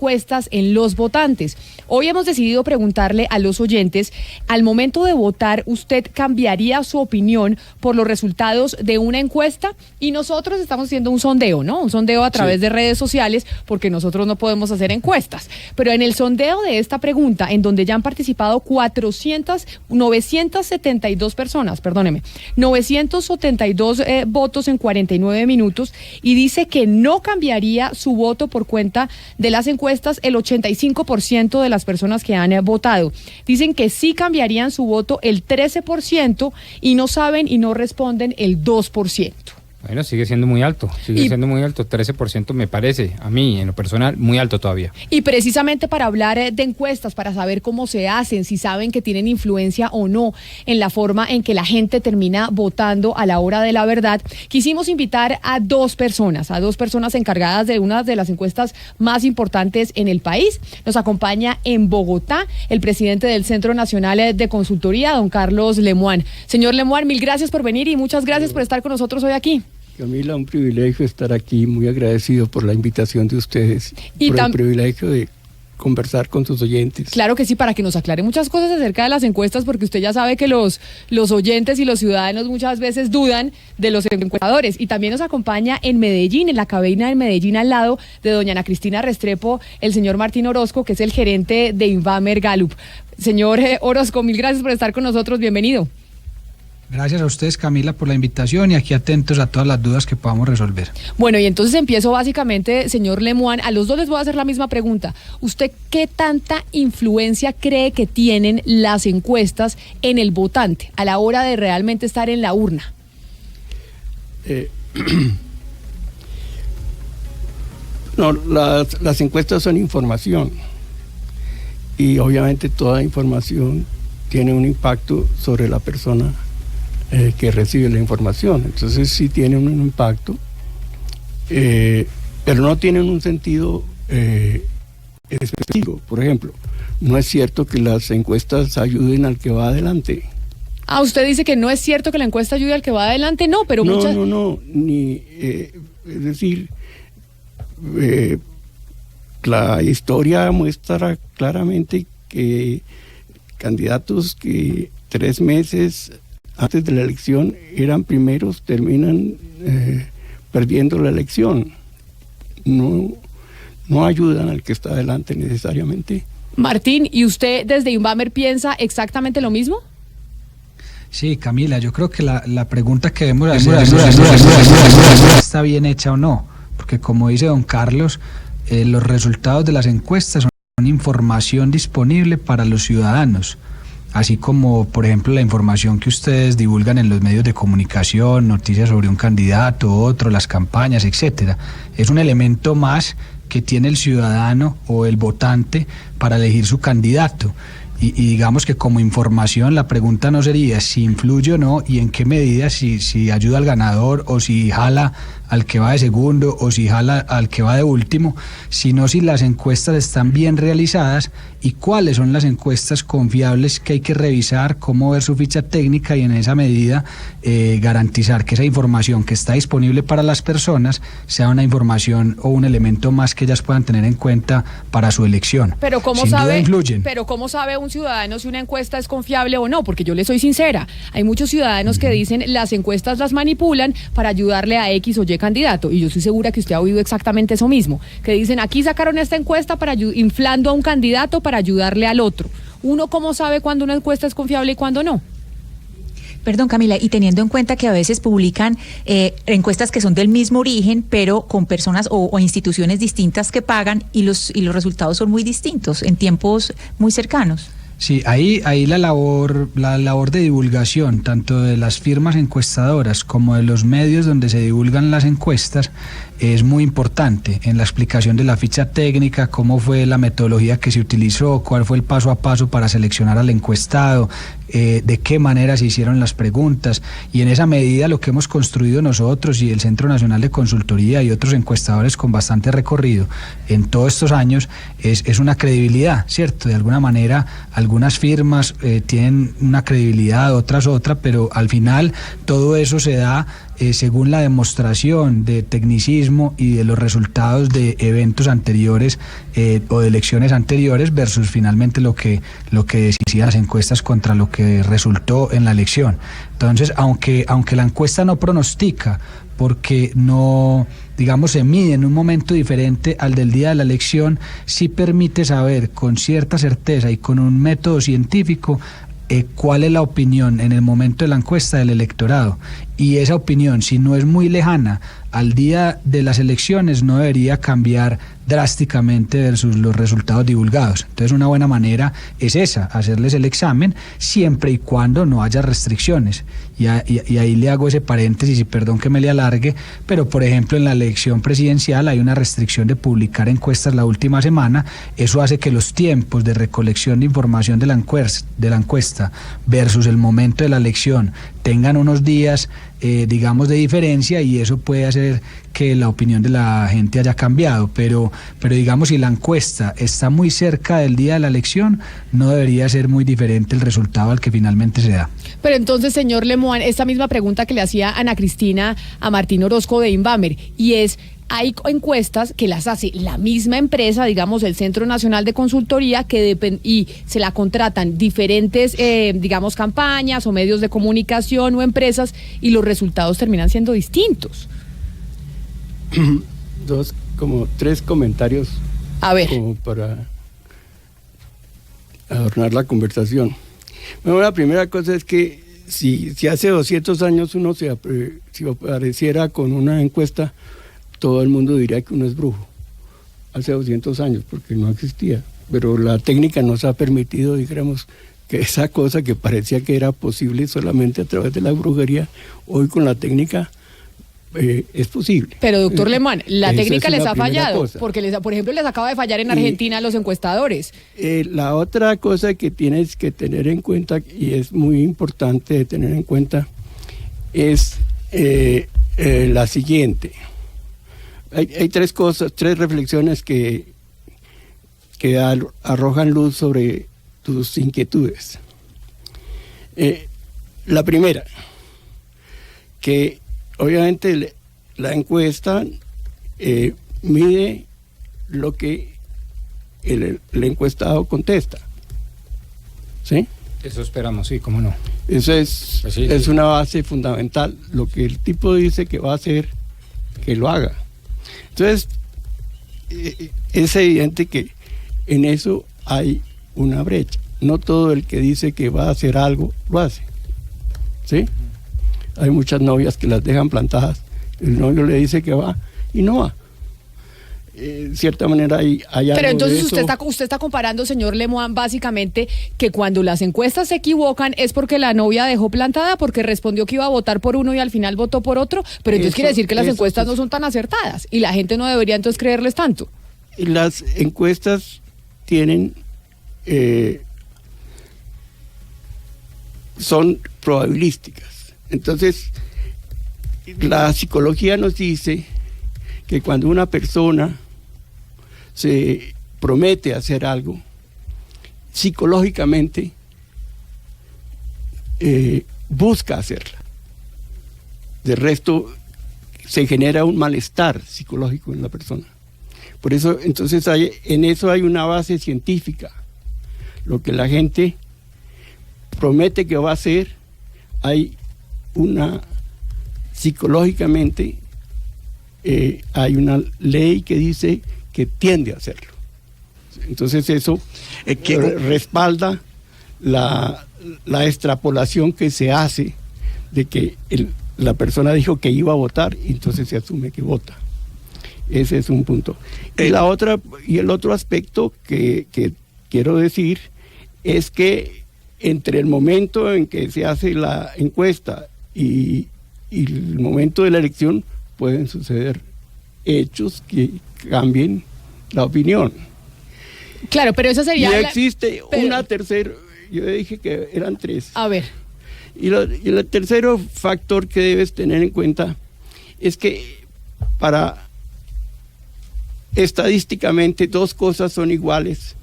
encuestas en los votantes. Hoy hemos decidido preguntarle a los oyentes, al momento de votar, ¿usted cambiaría su opinión por los resultados de una encuesta? Y nosotros estamos haciendo un sondeo, ¿no? Un sondeo a través de redes sociales, porque nosotros no podemos hacer encuestas. Pero en el sondeo de esta pregunta, en donde ya han participado 972 personas, 972 votos en 49 minutos, y dice que no cambiaría su voto por cuenta de las encuestas el 85% de las personas que han votado. Dicen que sí cambiarían su voto el 13% y no saben y no responden el 2%. Bueno, sigue siendo muy alto, 13% me parece, a mí en lo personal, muy alto todavía. Y precisamente para hablar de encuestas, para saber cómo se hacen, si saben que tienen influencia o no en la forma en que la gente termina votando a la hora de la verdad, quisimos invitar a dos personas encargadas de una de las encuestas más importantes en el país. Nos acompaña en Bogotá el presidente del Centro Nacional de Consultoría, don Carlos Lemoine. Señor Lemoine, mil gracias por venir y muchas gracias por estar con nosotros hoy aquí. Camila, un privilegio estar aquí, muy agradecido por la invitación de ustedes, y por el privilegio de conversar con sus oyentes. Claro que sí, para que nos aclare muchas cosas acerca de las encuestas, porque usted ya sabe que los oyentes y los ciudadanos muchas veces dudan de los encuestadores. Y también nos acompaña en Medellín, en la cabina de Medellín, al lado de doña Ana Cristina Restrepo, el señor Martín Orozco, que es el gerente de Invamer Gallup. Señor Orozco, mil gracias por estar con nosotros, bienvenido. Gracias a ustedes, Camila, por la invitación y aquí atentos a todas las dudas que podamos resolver. Bueno, y entonces empiezo básicamente, señor Lemoine, a los dos les voy a hacer la misma pregunta. ¿Usted qué tanta influencia cree que tienen las encuestas en el votante a la hora de realmente estar en la urna? No, las encuestas son información y obviamente toda información tiene un impacto sobre la persona que recibe la información. Entonces sí tienen un impacto, pero no tienen un sentido específico. Por ejemplo, no es cierto que las encuestas ayuden al que va adelante. Ah, usted dice que no es cierto que la encuesta ayude al que va adelante, no, pero muchas... es decir, la historia muestra claramente que candidatos que 3 meses antes de la elección eran primeros, terminan perdiendo la elección. No ayudan al que está adelante necesariamente. Martín, ¿y usted desde Invamer piensa exactamente lo mismo? Sí, Camila, yo creo que la pregunta que debemos hacer está bien hecha o no, porque como dice don Carlos, los resultados de las encuestas son información disponible para los ciudadanos, así como, por ejemplo, la información que ustedes divulgan en los medios de comunicación, noticias sobre un candidato, otro, las campañas, etcétera. Es un elemento más que tiene el ciudadano o el votante para elegir su candidato. Y digamos que como información la pregunta no sería si influye o no y en qué medida, si ayuda al ganador o si jala al que va de segundo o si jala al que va de último, sino si las encuestas están bien realizadas y cuáles son las encuestas confiables que hay que revisar, cómo ver su ficha técnica y en esa medida garantizar que esa información que está disponible para las personas sea una información o un elemento más que ellas puedan tener en cuenta para su elección. Pero ¿cómo sabe un ciudadano si una encuesta es confiable o no? Porque yo le soy sincera, hay muchos ciudadanos que dicen las encuestas las manipulan para ayudarle a X o Y candidato, y yo estoy segura que usted ha oído exactamente eso mismo, que dicen aquí sacaron esta encuesta para inflando a un candidato para ayudarle al otro. ¿Uno cómo sabe cuándo una encuesta es confiable y cuándo no? Perdón, Camila, y teniendo en cuenta que a veces publican encuestas que son del mismo origen, pero con personas o instituciones distintas que pagan y los resultados son muy distintos en tiempos muy cercanos. Sí, ahí la labor de divulgación, tanto de las firmas encuestadoras como de los medios donde se divulgan las encuestas, es muy importante en la explicación de la ficha técnica, cómo fue la metodología que se utilizó, cuál fue el paso a paso para seleccionar al encuestado, de qué manera se hicieron las preguntas, y en esa medida lo que hemos construido nosotros y el Centro Nacional de Consultoría y otros encuestadores con bastante recorrido en todos estos años es una credibilidad, ¿cierto? De alguna manera algunas firmas tienen una credibilidad, otras otra, pero al final todo eso se da según la demostración de tecnicismo y de los resultados de eventos anteriores o de elecciones anteriores versus finalmente lo que decían las encuestas contra lo que resultó en la elección. Entonces, aunque la encuesta no pronostica, porque no, digamos, se mide en un momento diferente al del día de la elección, sí permite saber con cierta certeza y con un método científico cuál es la opinión en el momento de la encuesta del electorado. Y esa opinión, si no es muy lejana al día de las elecciones, no debería cambiar drásticamente versus los resultados divulgados. Entonces, una buena manera es esa, hacerles el examen siempre y cuando no haya restricciones. Y ahí le hago ese paréntesis y perdón que me le alargue, pero por ejemplo en la elección presidencial hay una restricción de publicar encuestas la última semana. Eso hace que los tiempos de recolección de información de la encuesta versus el momento de la elección tengan unos días, digamos, de diferencia, y eso puede hacer que la opinión de la gente haya cambiado, pero digamos, si la encuesta está muy cerca del día de la elección, no debería ser muy diferente el resultado al que finalmente se da. Pero entonces, señor Lemoine, esta misma pregunta que le hacía Ana Cristina a Martín Orozco de Invamer, y es: hay encuestas que las hace la misma empresa, digamos el Centro Nacional de Consultoría, y se la contratan diferentes, digamos, campañas o medios de comunicación o empresas, y los resultados terminan siendo distintos. Tres comentarios. A ver. Como para adornar la conversación. Bueno, la primera cosa es que si hace 200 años uno si apareciera con una encuesta, todo el mundo diría que uno es brujo. Hace 200 años, porque no existía. Pero la técnica nos ha permitido, digamos, que esa cosa que parecía que era posible solamente a través de la brujería, hoy con la técnica es posible. Pero doctor Lemoine, la técnica les ha fallado, porque por ejemplo les acaba de fallar en Argentina a los encuestadores. La otra cosa que tienes que tener en cuenta, y es muy importante de tener en cuenta, es la siguiente. Hay tres reflexiones que arrojan luz sobre tus inquietudes. La primera, que obviamente la encuesta mide lo que el encuestado contesta. ¿Sí? Eso esperamos, sí, cómo no. Eso es una base fundamental. Lo que el tipo dice que va a hacer, que lo haga. Entonces, es evidente que en eso hay una brecha. No todo el que dice que va a hacer algo, lo hace. ¿Sí? Hay muchas novias que las dejan plantadas. El novio le dice que va y no va. De cierta manera hay algo. Pero entonces de usted está comparando, señor Lemoine, básicamente que cuando las encuestas se equivocan es porque la novia dejó plantada, porque respondió que iba a votar por uno y al final votó por otro, pero entonces quiere decir que las encuestas no son tan acertadas y la gente no debería entonces creerles tanto. Las encuestas tienen son probabilísticas. Entonces, la psicología nos dice que cuando una persona se promete hacer algo, psicológicamente busca hacerla. De resto, se genera un malestar psicológico en la persona. Por eso, entonces, en eso hay una base científica. Lo que la gente promete que va a hacer, hay una psicológicamente hay una ley que dice que tiende a hacerlo. Entonces eso respalda la extrapolación que se hace de que la persona dijo que iba a votar y entonces se asume que vota. Ese es un punto. Y el otro aspecto que quiero decir es que entre el momento en que se hace la encuesta y el momento de la elección pueden suceder hechos que cambien la opinión. Claro, pero esa sería... Y existe una tercera, yo dije que eran tres. A ver. Y el tercer factor que debes tener en cuenta es que estadísticamente dos cosas son iguales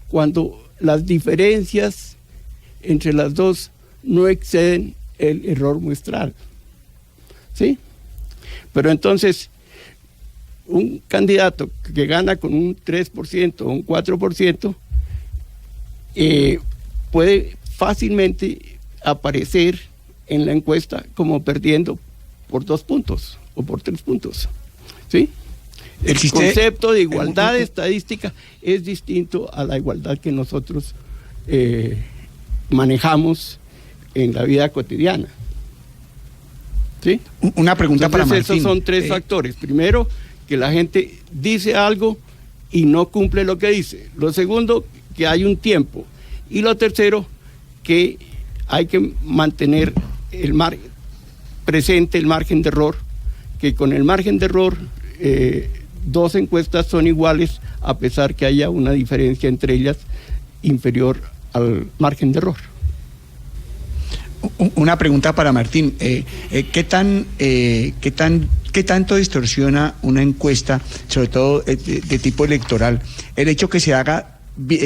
cuando las diferencias entre las dos no exceden el error muestral. ¿Sí? Pero entonces, un candidato que gana con un 3% o un 4%, puede fácilmente aparecer en la encuesta como perdiendo por 2 puntos o por 3 puntos. ¿Sí? El concepto de igualdad estadística es distinto a la igualdad que nosotros manejamos en la vida cotidiana. ¿Sí? Una pregunta. Entonces, para Martín. Esos son 3 factores. Primero, que la gente dice algo y no cumple lo que dice. Lo segundo, que hay un tiempo. Y lo tercero, que hay que mantener presente el margen de error, que con el margen de error 2 encuestas son iguales a pesar que haya una diferencia entre ellas inferior al margen de error. Una pregunta para Martín. ¿Qué tanto distorsiona una encuesta, sobre todo de tipo electoral, el hecho que se haga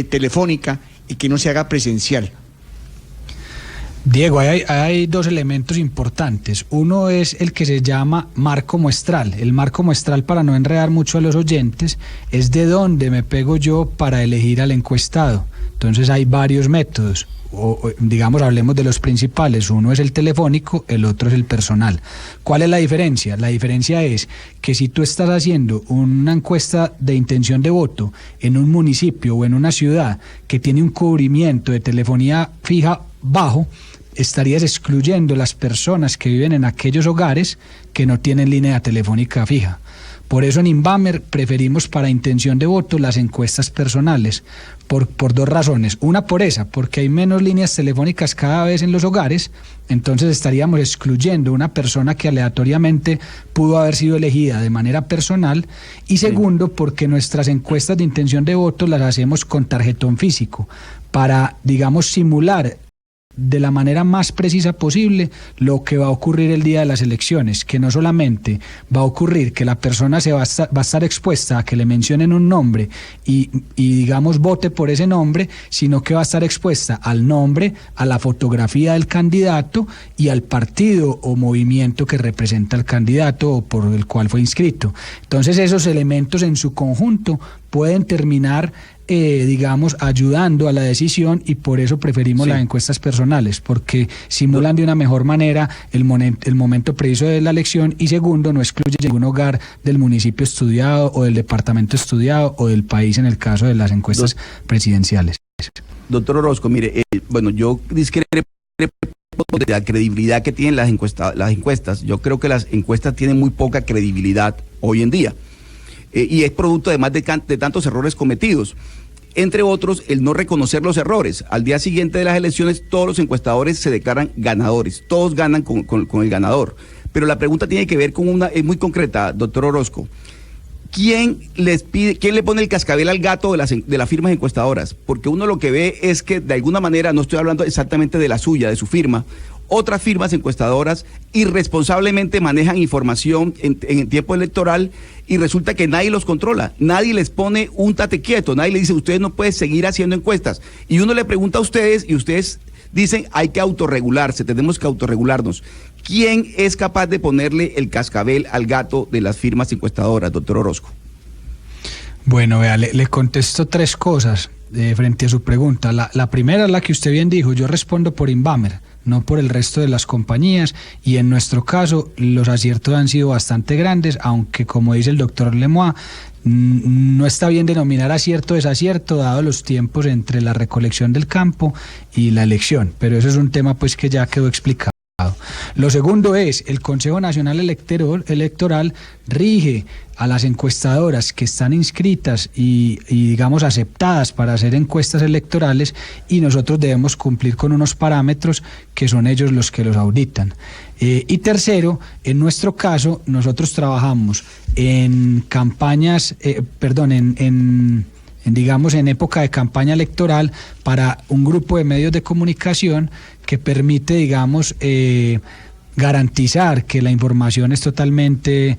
telefónica y que no se haga presencial? Diego, hay 2 elementos importantes. Uno es el que se llama marco muestral. El marco muestral, para no enredar mucho a los oyentes, es de dónde me pego yo para elegir al encuestado. Entonces hay varios métodos. Digamos, hablemos de los principales. Uno es el telefónico, el otro es el personal. ¿Cuál es la diferencia? La diferencia es que si tú estás haciendo una encuesta de intención de voto en un municipio o en una ciudad que tiene un cubrimiento de telefonía fija bajo, estarías excluyendo las personas que viven en aquellos hogares que no tienen línea telefónica fija. Por eso en Invamer preferimos para intención de voto las encuestas personales, por 2 razones. Una, por esa, porque hay menos líneas telefónicas cada vez en los hogares, entonces estaríamos excluyendo una persona que aleatoriamente pudo haber sido elegida de manera personal. Y segundo, porque nuestras encuestas de intención de voto las hacemos con tarjetón físico, para, digamos, simular de la manera más precisa posible lo que va a ocurrir el día de las elecciones, que no solamente va a ocurrir que la persona va a estar expuesta a que le mencionen un nombre y digamos vote por ese nombre, sino que va a estar expuesta al nombre, a la fotografía del candidato y al partido o movimiento que representa al candidato o por el cual fue inscrito. Entonces esos elementos en su conjunto pueden terminar digamos, ayudando a la decisión, y por eso preferimos las encuestas personales, porque simulan de una mejor manera el momento preciso de la elección, y segundo, no excluye ningún hogar del municipio estudiado o del departamento estudiado o del país en el caso de las encuestas presidenciales. Doctor Orozco, mire, bueno, yo discrepo de la credibilidad que tienen las encuestas. Yo creo que las encuestas tienen muy poca credibilidad hoy en día, y es producto además de tantos errores cometidos. Entre otros, el no reconocer los errores. Al día siguiente de las elecciones, todos los encuestadores se declaran ganadores. Todos ganan con el ganador. Pero la pregunta tiene que ver con es muy concreta, doctor Orozco. ¿Quién le pone el cascabel al gato de las firmas encuestadoras? Porque uno lo que ve es que, de alguna manera, no estoy hablando exactamente de la suya, de su firma, otras firmas encuestadoras irresponsablemente manejan información en tiempo electoral, y resulta que nadie los controla, nadie les pone un tate quieto, nadie les dice, ustedes no pueden seguir haciendo encuestas. Y uno le pregunta a ustedes y ustedes dicen, hay que autorregularse, tenemos que autorregularnos. ¿Quién es capaz de ponerle el cascabel al gato de las firmas encuestadoras, doctor Orozco? Bueno, vea, le contesto 3 cosas frente a su pregunta. La primera es la que usted bien dijo, yo respondo por Invamer, no por el resto de las compañías, y en nuestro caso los aciertos han sido bastante grandes, aunque como dice el doctor Lemois, no está bien denominar acierto o desacierto dado los tiempos entre la recolección del campo y la elección, pero eso es un tema pues que ya quedó explicado. Lo segundo es, el Consejo Nacional Electoral rige a las encuestadoras que están inscritas y digamos aceptadas para hacer encuestas electorales, y nosotros debemos cumplir con unos parámetros que son ellos los que los auditan. Y tercero, en nuestro caso, nosotros trabajamos en campañas, digamos en época de campaña electoral para un grupo de medios de comunicación que permite, digamos, garantizar que la información es totalmente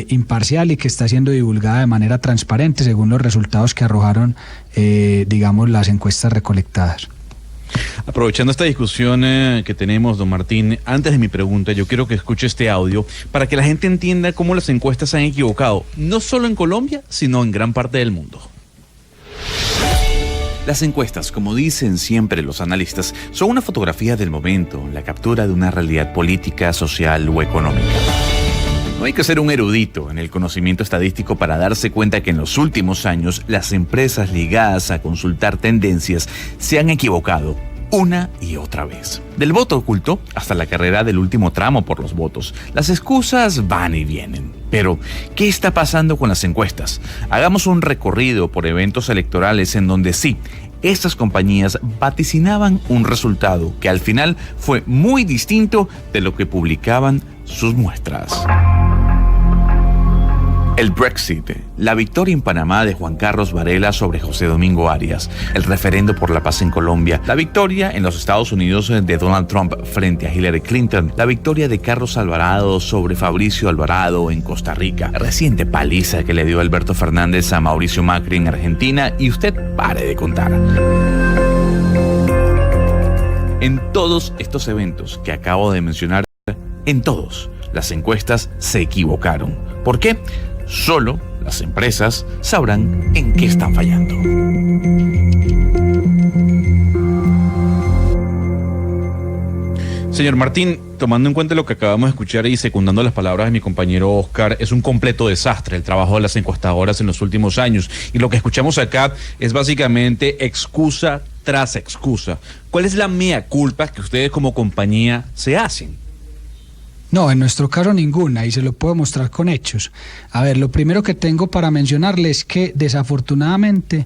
imparcial y que está siendo divulgada de manera transparente según los resultados que arrojaron, digamos, las encuestas recolectadas. Aprovechando esta discusión que tenemos, don Martín, antes de mi pregunta, yo quiero que escuche este audio para que la gente entienda cómo las encuestas se han equivocado, no solo en Colombia, sino en gran parte del mundo. Las encuestas, como dicen siempre los analistas, son una fotografía del momento, la captura de una realidad política, social o económica. No hay que ser un erudito en el conocimiento estadístico para darse cuenta que en los últimos años las empresas ligadas a consultar tendencias se han equivocado una y otra vez. Del voto oculto hasta la carrera del último tramo por los votos. Las excusas van y vienen. Pero, ¿qué está pasando con las encuestas? Hagamos un recorrido por eventos electorales en donde sí, estas compañías vaticinaban un resultado que al final fue muy distinto de lo que publicaban sus muestras. El Brexit, la victoria en Panamá de Juan Carlos Varela sobre José Domingo Arias, el referendo por la paz en Colombia, la victoria en los Estados Unidos de Donald Trump frente a Hillary Clinton, la victoria de Carlos Alvarado sobre Fabricio Alvarado en Costa Rica, la reciente paliza que le dio Alberto Fernández a Mauricio Macri en Argentina y usted pare de contar. En todos estos eventos que acabo de mencionar, en todos, las encuestas se equivocaron. ¿Por qué? Solo las empresas sabrán en qué están fallando. Señor Martín, tomando en cuenta lo que acabamos de escuchar y secundando las palabras de mi compañero Oscar, es un completo desastre el trabajo de las encuestadoras en los últimos años. Y lo que escuchamos acá es básicamente excusa tras excusa. ¿Cuál es la mea culpa que ustedes como compañía se hacen? No, en nuestro caso ninguna, y se lo puedo mostrar con hechos. A ver, lo primero que tengo para mencionarles es que desafortunadamente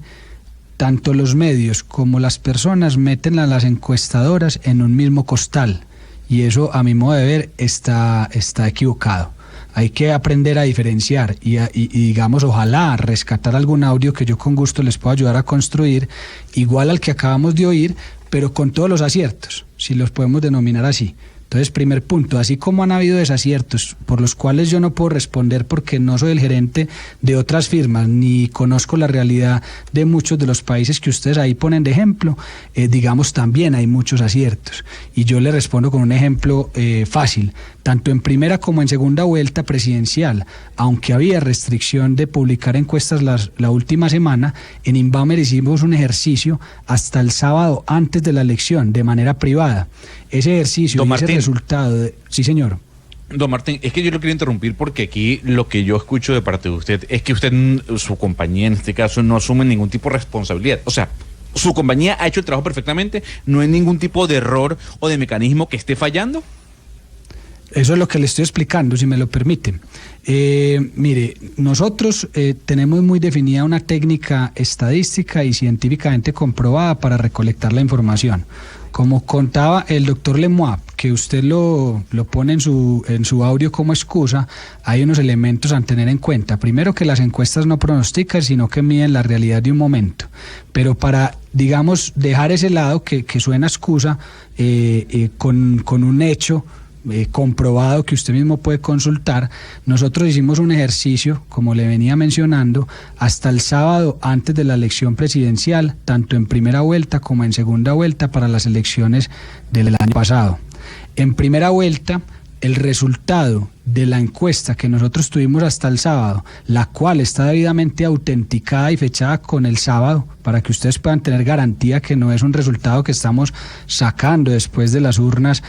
tanto los medios como las personas meten a las encuestadoras en un mismo costal, y eso a mi modo de ver está equivocado. Hay que aprender a diferenciar y digamos, ojalá rescatar algún audio que yo con gusto les pueda ayudar a construir, igual al que acabamos de oír, pero con todos los aciertos, si los podemos denominar así. Entonces, primer punto, así como han habido desaciertos por los cuales yo no puedo responder porque no soy el gerente de otras firmas ni conozco la realidad de muchos de los países que ustedes ahí ponen de ejemplo, digamos, también hay muchos aciertos. Y yo le respondo con un ejemplo fácil. Tanto en primera como en segunda vuelta presidencial, aunque había restricción de publicar encuestas la última semana, en Inbamer hicimos un ejercicio hasta el sábado antes de la elección, de manera privada. Ese ejercicio, ese resultado... Sí, señor. Don Martín, es que yo lo quería interrumpir porque aquí lo que yo escucho de parte de usted es que usted, su compañía en este caso, no asume ningún tipo de responsabilidad. O sea, su compañía ha hecho el trabajo perfectamente, no hay ningún tipo de error o de mecanismo que esté fallando. Eso es lo que le estoy explicando, si me lo permite. Mire, nosotros tenemos muy definida una técnica estadística y científicamente comprobada para recolectar la información. Como contaba el doctor Lemois, que usted lo pone en su audio como excusa, hay unos elementos a tener en cuenta. Primero, que las encuestas no pronostican, sino que miden la realidad de un momento. Pero para, digamos, dejar ese lado que suena excusa, con un hecho comprobado que usted mismo puede consultar, nosotros hicimos un ejercicio, como le venía mencionando, hasta el sábado antes de la elección presidencial, tanto en primera vuelta como en segunda vuelta para las elecciones del año pasado. En primera vuelta, el resultado de la encuesta que nosotros tuvimos hasta el sábado, la cual está debidamente autenticada y fechada con el sábado, para que ustedes puedan tener garantía que no es un resultado que estamos sacando después de las urnas,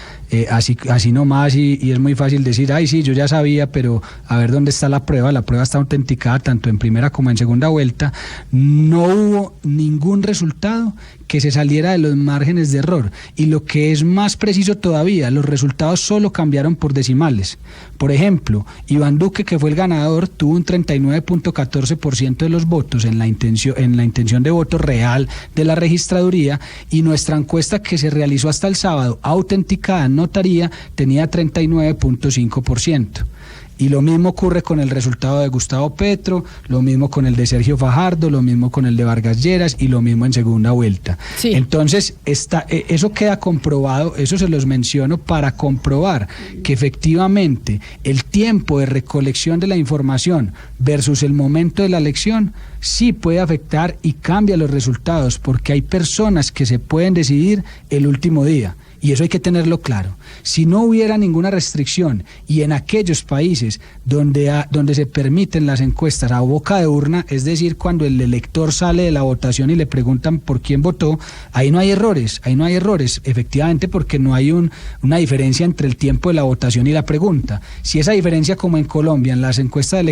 así nomás, y es muy fácil decir, ay sí, yo ya sabía, pero a ver dónde está la prueba está autenticada tanto en primera como en segunda vuelta. No hubo ningún resultado que se saliera de los márgenes de error, y lo que es más preciso todavía, los resultados solo cambiaron por decimales. Por ejemplo, Iván Duque, que fue el ganador, tuvo un 39.14% de los votos en la intención de voto real de la registraduría, y nuestra encuesta que se realizó hasta el sábado, autenticada en notaría, tenía 39.5%. Y lo mismo ocurre con el resultado de Gustavo Petro, lo mismo con el de Sergio Fajardo, lo mismo con el de Vargas Lleras y lo mismo en segunda vuelta. Sí. Entonces, eso queda comprobado, eso se los menciono para comprobar que efectivamente el tiempo de recolección de la información versus el momento de la elección sí puede afectar y cambia los resultados, porque hay personas que se pueden decidir el último día. Y eso hay que tenerlo claro. Si no hubiera ninguna restricción y en aquellos países donde se permiten las encuestas a boca de urna, es decir, cuando el elector sale de la votación y le preguntan por quién votó, ahí no hay errores, efectivamente, porque no hay una diferencia entre el tiempo de la votación y la pregunta. Si esa diferencia, como en Colombia, en las encuestas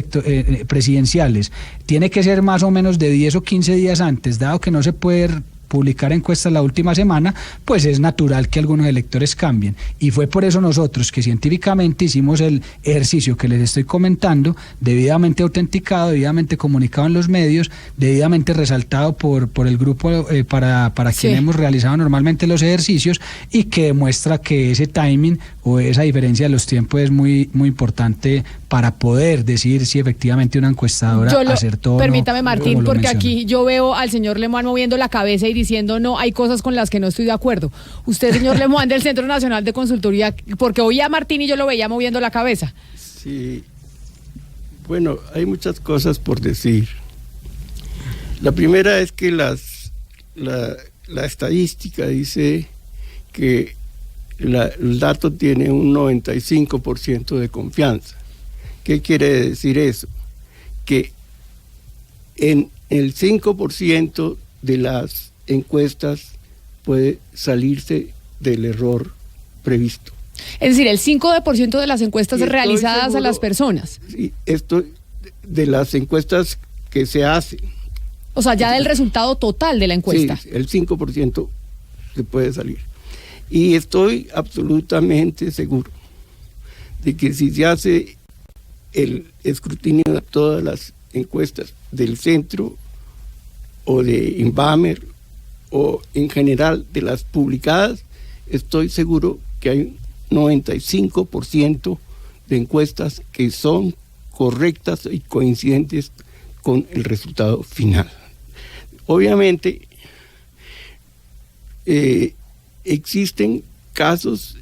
presidenciales, tiene que ser más o menos de 10 o 15 días antes, dado que no se puede publicar encuestas la última semana, pues es natural que algunos electores cambien. Y fue por eso nosotros que científicamente hicimos el ejercicio que les estoy comentando, debidamente autenticado, debidamente comunicado en los medios, debidamente resaltado por el grupo para quien hemos realizado normalmente los ejercicios, y que demuestra que ese timing o esa diferencia de los tiempos es muy, muy importante para poder decir si efectivamente una encuestadora acertó o no. Permítame, Martín, porque aquí yo veo al señor Lemoine moviendo la cabeza y diciendo no, hay cosas con las que no estoy de acuerdo. Usted, señor Lemoine, del Centro Nacional de Consultoría, porque oía a Martín y yo lo veía moviendo la cabeza. Sí, bueno, hay muchas cosas por decir. La primera es que la estadística dice que el dato tiene un 95% de confianza. ¿Qué quiere decir eso? Que en el 5% de las encuestas puede salirse del error previsto. Es decir, el 5% de las encuestas realizadas seguro, a las personas. Sí, esto de las encuestas que se hacen. O sea, ya del resultado total de la encuesta. Sí, el 5% se puede salir. Y estoy absolutamente seguro de que si se hace el escrutinio de todas las encuestas del centro o de Inbamer o en general de las publicadas, estoy seguro que hay un 95% de encuestas que son correctas y coincidentes con el resultado final. Obviamente, existen casos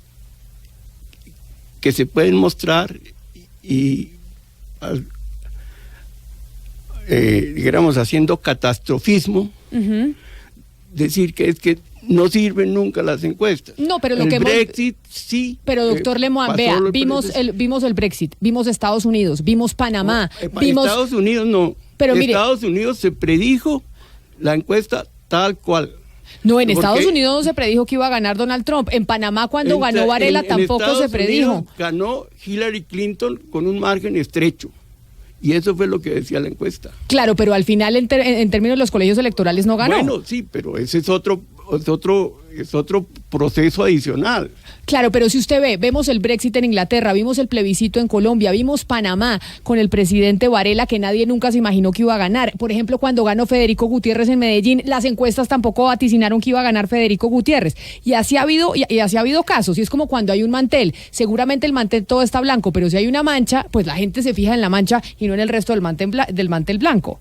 que se pueden mostrar y digamos, haciendo catastrofismo, decir que es que no sirven nunca las encuestas. No, pero el Brexit sí. Pero doctor Lemoine, vea, vimos el Brexit, vimos Estados Unidos, vimos Panamá, vimos Estados Unidos no. Pero Estados Unidos se predijo la encuesta tal cual. No, en Estados Unidos no se predijo que iba a ganar Donald Trump. En Panamá, cuando ganó Varela, tampoco se predijo. Unidos ganó Hillary Clinton con un margen estrecho. Y eso fue lo que decía la encuesta. Claro, pero al final, en términos de los colegios electorales, no ganó. Bueno, sí, pero ese es otro proceso adicional. Claro, pero si usted vemos el Brexit en Inglaterra, vimos el plebiscito en Colombia, vimos Panamá con el presidente Varela, que nadie nunca se imaginó que iba a ganar. Por ejemplo, cuando ganó Federico Gutiérrez en Medellín, las encuestas tampoco vaticinaron que iba a ganar Federico Gutiérrez. Y así ha habido casos, y es como cuando hay un mantel. Seguramente el mantel todo está blanco, pero si hay una mancha, pues la gente se fija en la mancha y no en el resto del mantel blanco.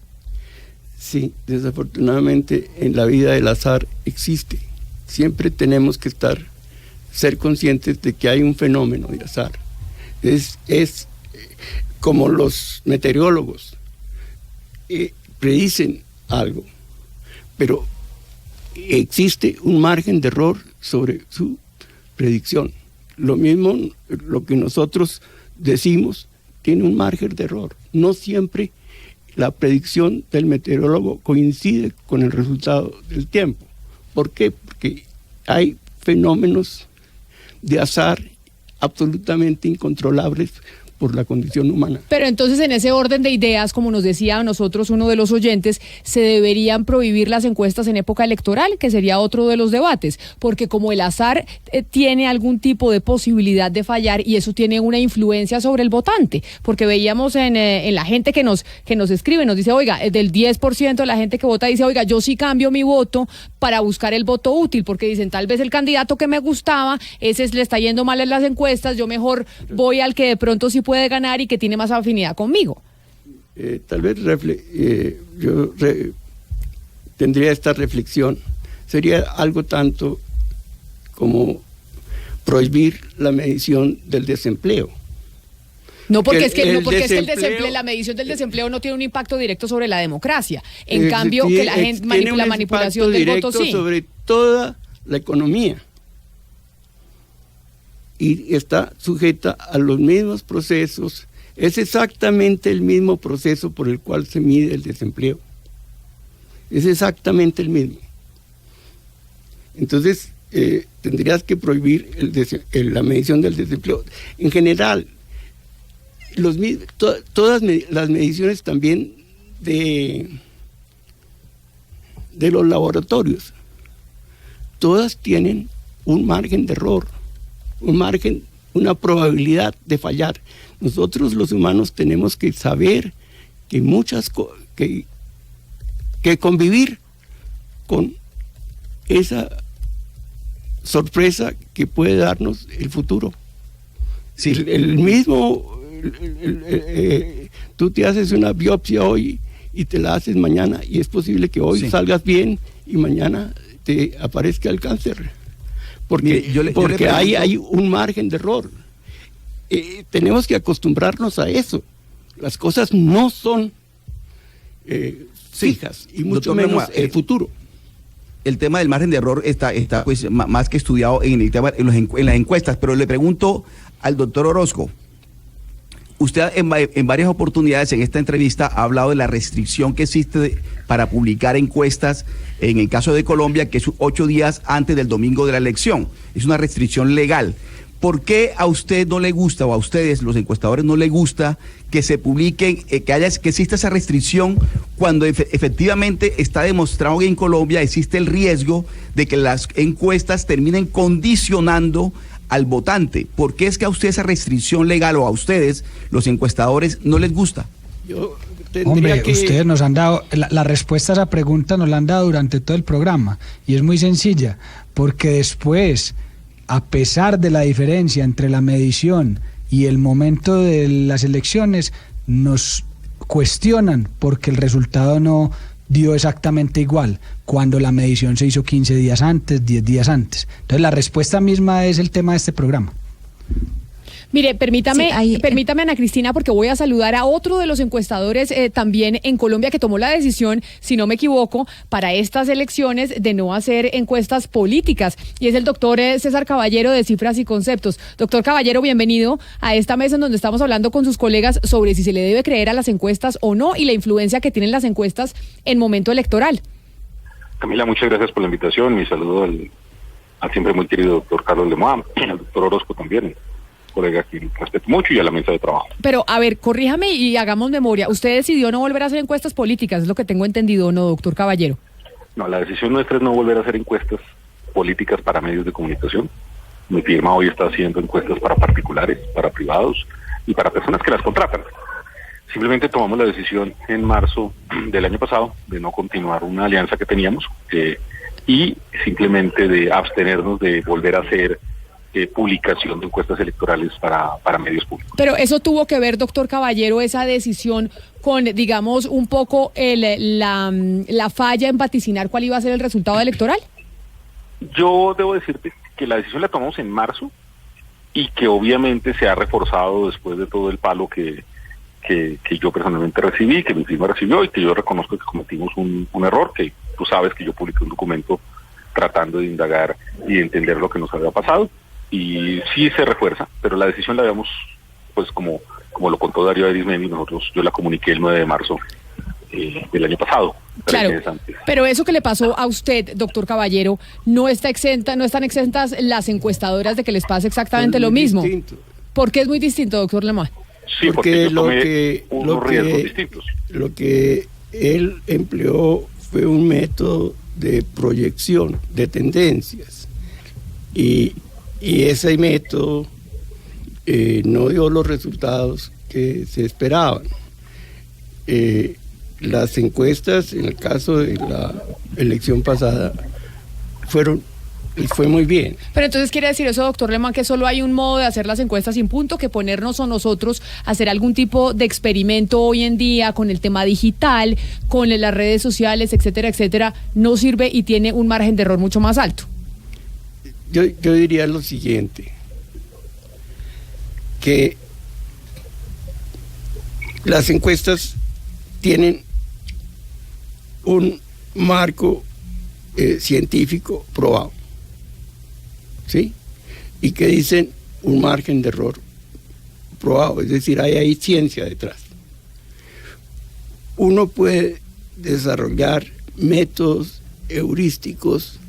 Sí, desafortunadamente en la vida el azar existe. Siempre tenemos que ser conscientes de que hay un fenómeno de azar. Es como los meteorólogos predicen algo, pero existe un margen de error sobre su predicción. Lo mismo, lo que nosotros decimos tiene un margen de error. No siempre la predicción del meteorólogo coincide con el resultado del tiempo. ¿Por qué? Porque hay fenómenos de azar absolutamente incontrolables por la condición humana. Pero entonces, en ese orden de ideas, como nos decía a nosotros uno de los oyentes, se deberían prohibir las encuestas en época electoral, que sería otro de los debates, porque como el azar tiene algún tipo de posibilidad de fallar y eso tiene una influencia sobre el votante, porque veíamos en la gente que nos escribe, nos dice, oiga, del 10% de la gente que vota dice, oiga, yo sí cambio mi voto para buscar el voto útil, porque dicen, tal vez el candidato que me gustaba, ese le está yendo mal en las encuestas, yo mejor voy al que de pronto sí puede ganar y que tiene más afinidad conmigo. Tal vez yo tendría esta reflexión. Sería algo tanto como prohibir la medición del desempleo. No, porque es que la medición del desempleo no tiene un impacto directo sobre la democracia. En cambio, que la gente la manipulación del voto sí. Sobre toda la economía. Y está sujeta a los mismos procesos. Es exactamente el mismo proceso por el cual se mide el desempleo. Es exactamente el mismo. Entonces, tendrías que prohibir la medición del desempleo. En general, todas las mediciones también de los laboratorios, todas tienen un margen de error, una probabilidad de fallar. Nosotros los humanos tenemos que saber que que convivir con esa sorpresa que puede darnos el futuro. Si tú te haces una biopsia hoy y te la haces mañana, y es posible que hoy salgas bien y mañana te aparezca el cáncer, porque hay un margen de error. Tenemos que acostumbrarnos a eso. Las cosas no son fijas, y mucho menos el futuro. El tema del margen de error está pues más que estudiado en las encuestas, pero le pregunto al doctor Orozco. Usted en varias oportunidades en esta entrevista ha hablado de la restricción que existe para publicar encuestas en el caso de Colombia, que es 8 días antes del domingo de la elección. Es una restricción legal. ¿Por qué a usted no le gusta, o a ustedes, los encuestadores, no le gusta que se publiquen, que exista esa restricción cuando efectivamente está demostrado que en Colombia existe el riesgo de que las encuestas terminen condicionando al votante? ¿Por qué es que a usted esa restricción legal, o a ustedes, los encuestadores, no les gusta? Ustedes nos han dado, la respuesta a esa pregunta nos la han dado durante todo el programa, y es muy sencilla, porque después, a pesar de la diferencia entre la medición y el momento de las elecciones, nos cuestionan porque el resultado no dio exactamente igual, cuando la medición se hizo 15 días antes, 10 días antes. Entonces la respuesta misma es el tema de este programa. Mire, permítame, Ana Cristina, porque voy a saludar a otro de los encuestadores también en Colombia que tomó la decisión, si no me equivoco, para estas elecciones de no hacer encuestas políticas, y es el doctor César Caballero de Cifras y Conceptos. Doctor Caballero, bienvenido a esta mesa en donde estamos hablando con sus colegas sobre si se le debe creer a las encuestas o no, y la influencia que tienen las encuestas en momento electoral. Camila, muchas gracias por la invitación. Mi saludo al siempre muy querido doctor Carlos Lemoine, al doctor Orozco también, colega que respeto mucho, y a la mesa de trabajo. Pero, a ver, corríjame y hagamos memoria. Usted decidió no volver a hacer encuestas políticas, es lo que tengo entendido, ¿no, doctor Caballero? No, la decisión nuestra es no volver a hacer encuestas políticas para medios de comunicación. Mi firma hoy está haciendo encuestas para particulares, para privados y para personas que las contratan. Simplemente tomamos la decisión en marzo del año pasado de no continuar una alianza que teníamos y simplemente de abstenernos de volver a hacer publicación de encuestas electorales para medios públicos. Pero eso tuvo que ver, doctor Caballero, esa decisión con, digamos, un poco la falla en vaticinar cuál iba a ser el resultado electoral. Yo debo decirte que la decisión la tomamos en marzo y que obviamente se ha reforzado después de todo el palo que yo personalmente recibí, que mi firma recibió, y que yo reconozco que cometimos un error, que tú sabes que yo publiqué un documento tratando de indagar y de entender lo que nos había pasado. Y sí se refuerza, pero la decisión la habíamos, pues como lo contó Darío Arismendi, yo la comuniqué el 9 de marzo del año pasado. Claro, pero eso que le pasó a usted, doctor Caballero, no están exentas las encuestadoras de que les pase exactamente lo mismo. Distinto. ¿Por qué es muy distinto, doctor Lemoine? Sí, porque unos riesgos distintos. Lo que él empleó fue un método de proyección de tendencias, y ese método no dio los resultados que se esperaban. Las encuestas, en el caso de la elección pasada, fueron fue muy bien. Pero entonces quiere decir eso, doctor Lemán, que solo hay un modo de hacer las encuestas sin punto, que ponernos a nosotros a hacer algún tipo de experimento hoy en día con el tema digital, con las redes sociales, etcétera, etcétera, no sirve y tiene un margen de error mucho más alto. Yo diría lo siguiente, que las encuestas tienen un marco científico probado, ¿sí? Y que dicen un margen de error probado, es decir, hay ciencia detrás. Uno puede desarrollar métodos heurísticos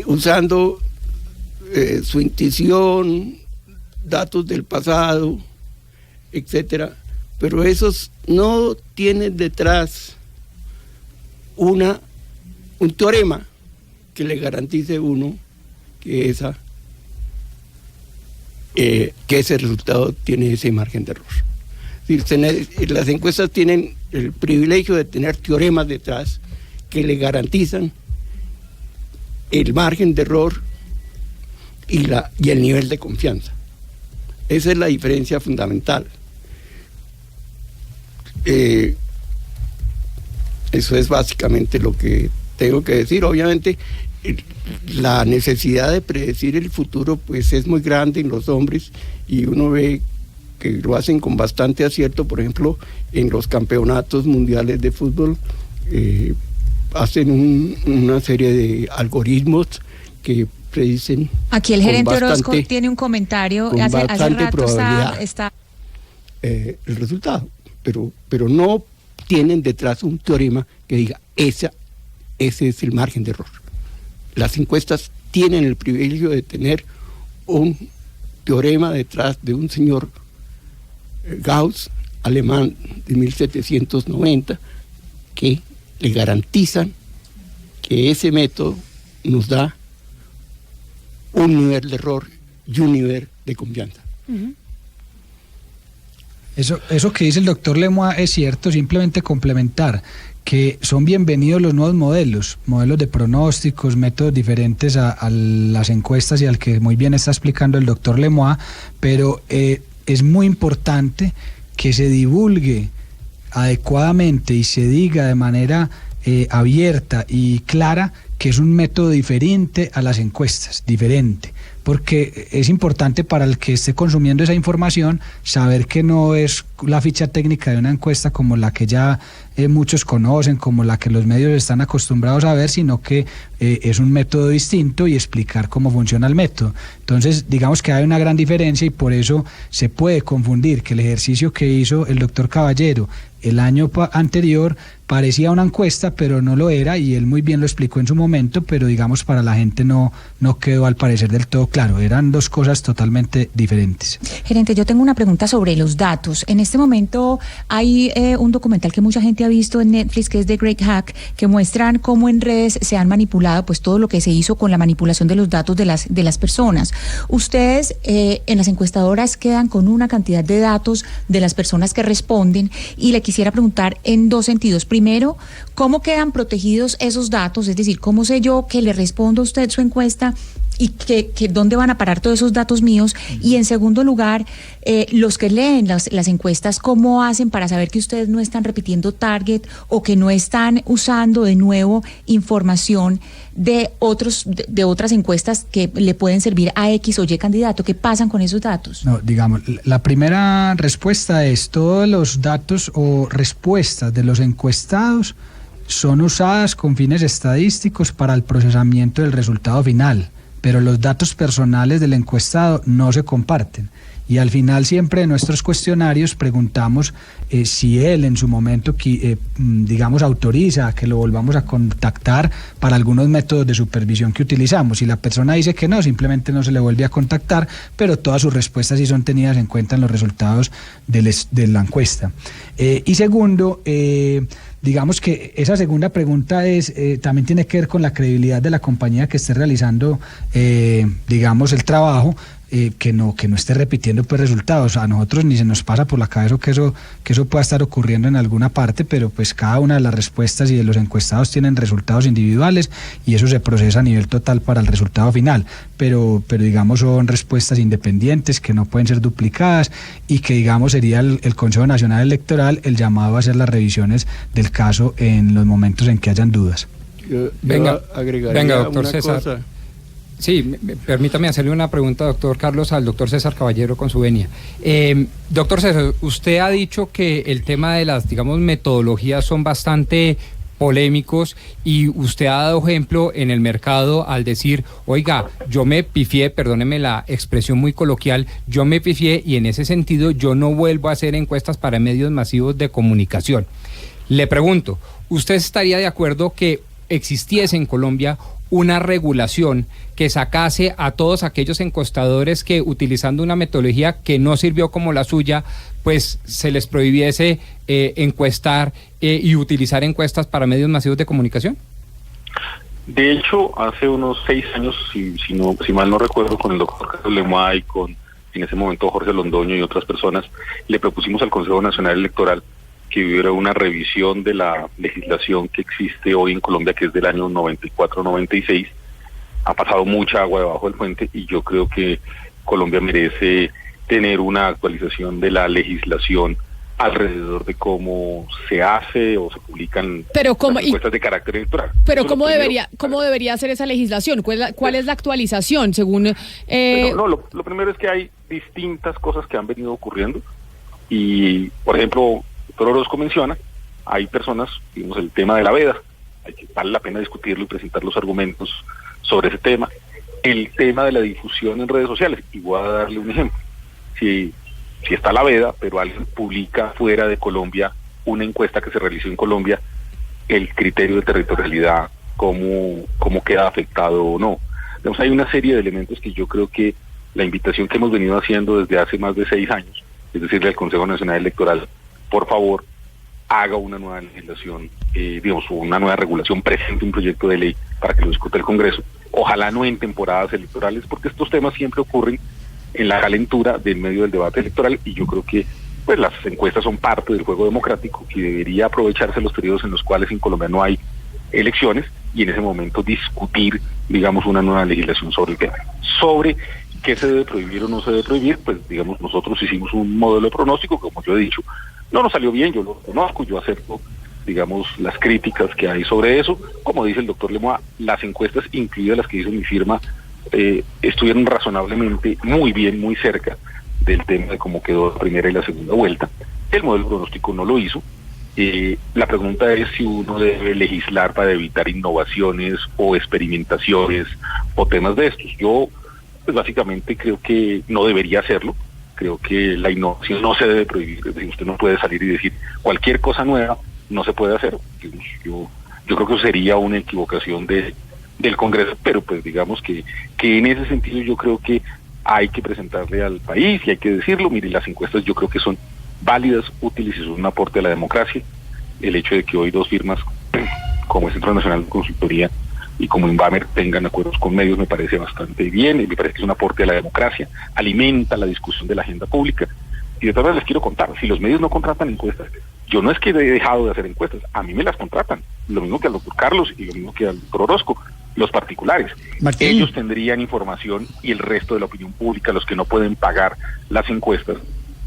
usando su intuición, datos del pasado, etcétera, pero esos no tienen detrás un teorema que le garantice uno que ese resultado tiene ese margen de error. Es decir, las encuestas tienen el privilegio de tener teoremas detrás que le garantizan el margen de error y el nivel de confianza. Esa es la diferencia fundamental. Eso es básicamente lo que tengo que decir. Obviamente la necesidad de predecir el futuro pues es muy grande en los hombres y uno ve que lo hacen con bastante acierto. Por ejemplo, en los campeonatos mundiales de fútbol hacen una serie de algoritmos que predicen. Aquí el gerente Orozco tiene un comentario, hace rato está el resultado, pero no tienen detrás un teorema que diga ese es el margen de error. Las encuestas tienen el privilegio de tener un teorema detrás de un señor Gauss, alemán de 1790, que le garantizan que ese método nos da un nivel de error y un nivel de confianza. Uh-huh. Eso que dice el doctor Lemoine es cierto, simplemente complementar que son bienvenidos los nuevos modelos de pronósticos, métodos diferentes a las encuestas y al que muy bien está explicando el doctor Lemoine, pero es muy importante que se divulgue adecuadamente y se diga de manera abierta y clara que es un método diferente a las encuestas, diferente, porque es importante para el que esté consumiendo esa información saber que no es la ficha técnica de una encuesta como la que ya muchos conocen, como la que los medios están acostumbrados a ver, sino que es un método distinto y explicar cómo funciona el método. Entonces, digamos que hay una gran diferencia y por eso se puede confundir que el ejercicio que hizo el doctor Caballero el año anterior parecía una encuesta, pero no lo era, y él muy bien lo explicó en su momento, pero digamos para la gente no quedó al parecer del todo claro, eran dos cosas totalmente diferentes. Gerente, yo tengo una pregunta sobre los datos. En este momento hay un documental que mucha gente ha visto en Netflix, que es The Great Hack, que muestran cómo en redes se han manipulado pues todo lo que se hizo con la manipulación de los datos de las personas. Ustedes en las encuestadoras quedan con una cantidad de datos de las personas que responden, y le quisiera preguntar en dos sentidos. Primero, ¿cómo quedan protegidos esos datos? Es decir, ¿cómo sé yo que le respondo a usted su encuesta y que dónde van a parar todos esos datos míos? Y en segundo lugar, los que leen las encuestas, ¿cómo hacen para saber que ustedes no están repitiendo target o que no están usando de nuevo información de otras encuestas que le pueden servir a X o Y candidato? ¿Qué pasan con esos datos? No, digamos, la primera respuesta es: todos los datos o respuestas de los encuestados son usadas con fines estadísticos para el procesamiento del resultado final, pero los datos personales del encuestado no se comparten. Y al final siempre de nuestros cuestionarios preguntamos si él en su momento, digamos, autoriza a que lo volvamos a contactar para algunos métodos de supervisión que utilizamos. Si la persona dice que no, simplemente no se le vuelve a contactar, pero todas sus respuestas sí son tenidas en cuenta en los resultados de la encuesta. Y segundo, digamos que esa segunda pregunta también tiene que ver con la credibilidad de la compañía que esté realizando, digamos, el trabajo. que no esté repitiendo pues resultados. A nosotros ni se nos pasa por la cabeza que eso pueda estar ocurriendo en alguna parte, pero pues cada una de las respuestas y de los encuestados tienen resultados individuales y eso se procesa a nivel total para el resultado final, pero digamos son respuestas independientes que no pueden ser duplicadas y que digamos sería el Consejo Nacional Electoral el llamado a hacer las revisiones del caso en los momentos en que hayan dudas. Venga, doctor una César. cosa. Sí, permítame hacerle una pregunta, doctor Carlos, al doctor César Caballero con su venia. Doctor César, usted ha dicho que el tema de las, digamos, metodologías son bastante polémicos y usted ha dado ejemplo en el mercado al decir, oiga, yo me pifié, perdóneme la expresión muy coloquial, yo me pifié y en ese sentido yo no vuelvo a hacer encuestas para medios masivos de comunicación. Le pregunto, ¿usted estaría de acuerdo que existiese en Colombia una regulación que sacase a todos aquellos encuestadores que utilizando una metodología que no sirvió como la suya, pues se les prohibiese encuestar y utilizar encuestas para medios masivos de comunicación? De hecho, hace unos 6 años, si mal no recuerdo, con el doctor Carlos Lemois y con en ese momento Jorge Londoño y otras personas, le propusimos al Consejo Nacional Electoral que hubiera una revisión de la legislación que existe hoy en Colombia, que es del año 94-96. Ha pasado mucha agua debajo del puente y yo creo que Colombia merece tener una actualización de la legislación alrededor de cómo se hace o se publican las encuestas de carácter electoral. Pero ¿cómo debería ser esa legislación? ¿Cuál es la actualización según...? Lo primero es que hay distintas cosas que han venido ocurriendo y, por ejemplo, doctor Orozco menciona, hay personas, digamos, el tema de la veda, vale la pena discutirlo y presentar los argumentos sobre ese tema. El tema de la difusión en redes sociales, y voy a darle un ejemplo. Si está la veda, pero alguien publica fuera de Colombia una encuesta que se realizó en Colombia, el criterio de territorialidad, cómo queda afectado o no. Entonces hay una serie de elementos que yo creo que la invitación que hemos venido haciendo desde hace más de 6 años, es decirle al Consejo Nacional Electoral, por favor, haga una nueva legislación, una nueva regulación, presente un proyecto de ley para que lo discute el Congreso. Ojalá no en temporadas electorales, porque estos temas siempre ocurren en la calentura del medio del debate electoral y yo creo que pues las encuestas son parte del juego democrático que debería aprovecharse los periodos en los cuales en Colombia no hay elecciones y en ese momento discutir, digamos, una nueva legislación sobre el tema. Sobre qué se debe prohibir o no se debe prohibir, pues digamos, nosotros hicimos un modelo de pronóstico, como yo he dicho, no nos salió bien, yo lo conozco, yo acepto, digamos, las críticas que hay sobre eso. Como dice el doctor Lemois, las encuestas, incluidas las que hizo mi firma, estuvieron razonablemente muy bien, muy cerca del tema de cómo quedó la primera y la segunda vuelta. El modelo pronóstico no lo hizo. La pregunta es si uno debe legislar para evitar innovaciones o experimentaciones o temas de estos. Yo, pues básicamente creo que no debería hacerlo. Creo que la innovación no se debe prohibir. Es decir, usted no puede salir y decir cualquier cosa nueva no se puede hacer. Yo creo que eso sería una equivocación del Congreso, pero pues digamos que en ese sentido yo creo que hay que presentarle al país y hay que decirlo. Mire, las encuestas yo creo que son válidas, útiles y son un aporte a la democracia. El hecho de que hoy 2 firmas como el Centro Nacional de Consultoría y como Invamer tengan acuerdos con medios me parece bastante bien, y me parece que es un aporte a la democracia, alimenta la discusión de la agenda pública. Y de todas maneras les quiero contar, si los medios no contratan encuestas, yo no es que he dejado de hacer encuestas, a mí me las contratan, lo mismo que al doctor Carlos y lo mismo que al doctor Orozco, los particulares. Martín. Ellos tendrían información y el resto de la opinión pública, los que no pueden pagar las encuestas,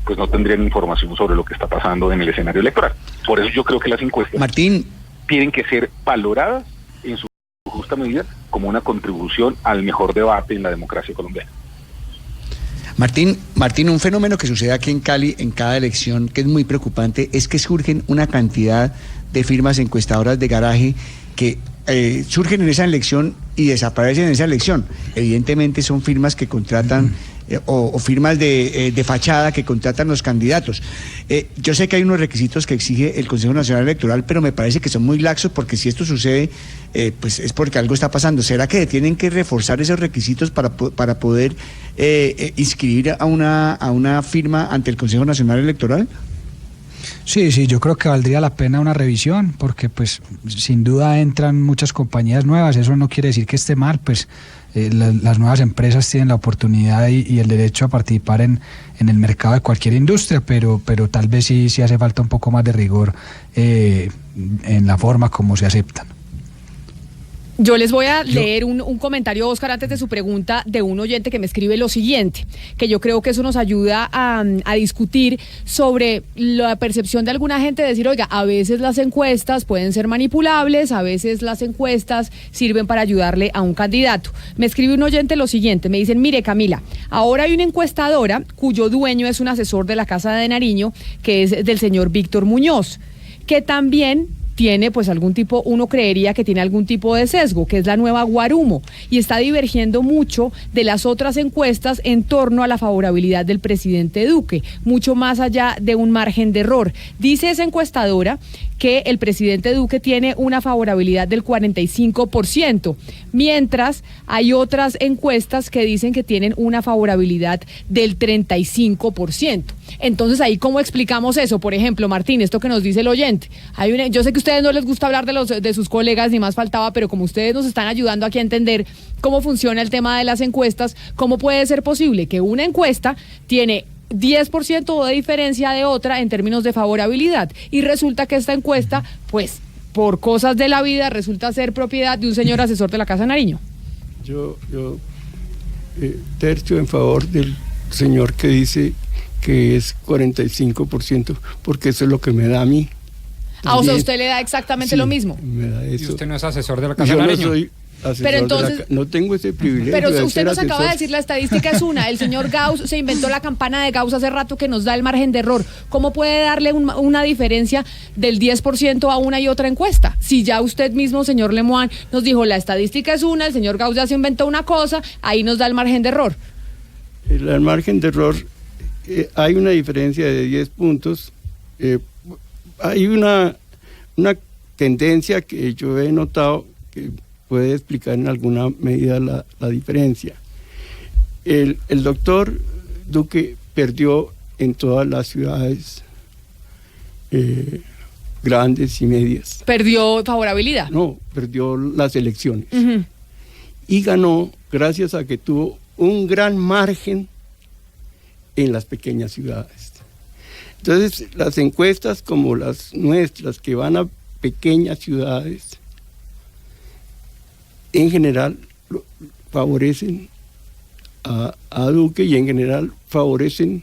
pues no tendrían información sobre lo que está pasando en el escenario electoral. Por eso yo creo que las encuestas, Martín, tienen que ser valoradas en su justa medida como una contribución al mejor debate en la democracia colombiana. Martín, un fenómeno que sucede aquí en Cali en cada elección que es muy preocupante es que surgen una cantidad de firmas encuestadoras de garaje que surgen en esa elección y desaparecen en esa elección. Evidentemente son firmas que contratan o firmas de fachada que contratan los candidatos. Yo sé que hay unos requisitos que exige el Consejo Nacional Electoral, pero me parece que son muy laxos porque si esto sucede, pues es porque algo está pasando. ¿Será que tienen que reforzar esos requisitos para poder inscribir a una firma ante el Consejo Nacional Electoral? Sí, yo creo que valdría la pena una revisión, porque pues sin duda entran muchas compañías nuevas, eso no quiere decir que esté mal, pues las nuevas empresas tienen la oportunidad y el derecho a participar en el mercado de cualquier industria, pero tal vez sí hace falta un poco más de rigor en la forma como se aceptan. Yo les voy a leer un comentario, Óscar, antes de su pregunta, de un oyente que me escribe lo siguiente, que yo creo que eso nos ayuda a discutir sobre la percepción de alguna gente de decir, oiga, a veces las encuestas pueden ser manipulables, a veces las encuestas sirven para ayudarle a un candidato. Me escribe un oyente lo siguiente, me dicen, mire Camila, ahora hay una encuestadora cuyo dueño es un asesor de la Casa de Nariño, que es del señor Víctor Muñoz, que también tiene pues algún tipo, uno creería que tiene algún tipo de sesgo, que es la nueva Guarumo, y está divergiendo mucho de las otras encuestas en torno a la favorabilidad del presidente Duque, mucho más allá de un margen de error. Dice esa encuestadora que el presidente Duque tiene una favorabilidad del 45%, mientras hay otras encuestas que dicen que tienen una favorabilidad del 35%. Entonces, ahí, ¿cómo explicamos eso? Por ejemplo, Martín, esto que nos dice el oyente. Yo sé que a ustedes no les gusta hablar de sus colegas, ni más faltaba, pero como ustedes nos están ayudando aquí a entender cómo funciona el tema de las encuestas, ¿cómo puede ser posible que una encuesta tiene 10% de diferencia de otra en términos de favorabilidad? Y resulta que esta encuesta, pues, por cosas de la vida, resulta ser propiedad de un señor asesor de la Casa de Nariño. Yo tercio en favor del señor que dice que es 45%, porque eso es lo que me da a mí. O sea, usted le da exactamente lo mismo. Me da eso. ¿Y usted no es asesor de la Casa de Nariño? Yo no soy asesor, pero entonces, no tengo ese privilegio. Pero usted nos acaba de decir, la estadística es una. El señor Gauss se inventó la campana de Gauss hace rato que nos da el margen de error. ¿Cómo puede darle una diferencia del 10% a una y otra encuesta? Si ya usted mismo, señor Lemoine, nos dijo, la estadística es una, el señor Gauss ya se inventó una cosa, ahí nos da el margen de error. El margen de error, hay una diferencia de 10 puntos. Hay una tendencia que yo he notado que puede explicar en alguna medida la diferencia. El doctor Duque perdió en todas las ciudades grandes y medias. ¿Perdió favorabilidad? No, perdió las elecciones. Uh-huh. Y ganó gracias a que tuvo un gran margen en las pequeñas ciudades. Entonces, las encuestas como las nuestras, que van a pequeñas ciudades, en general favorecen a Duque y en general favorecen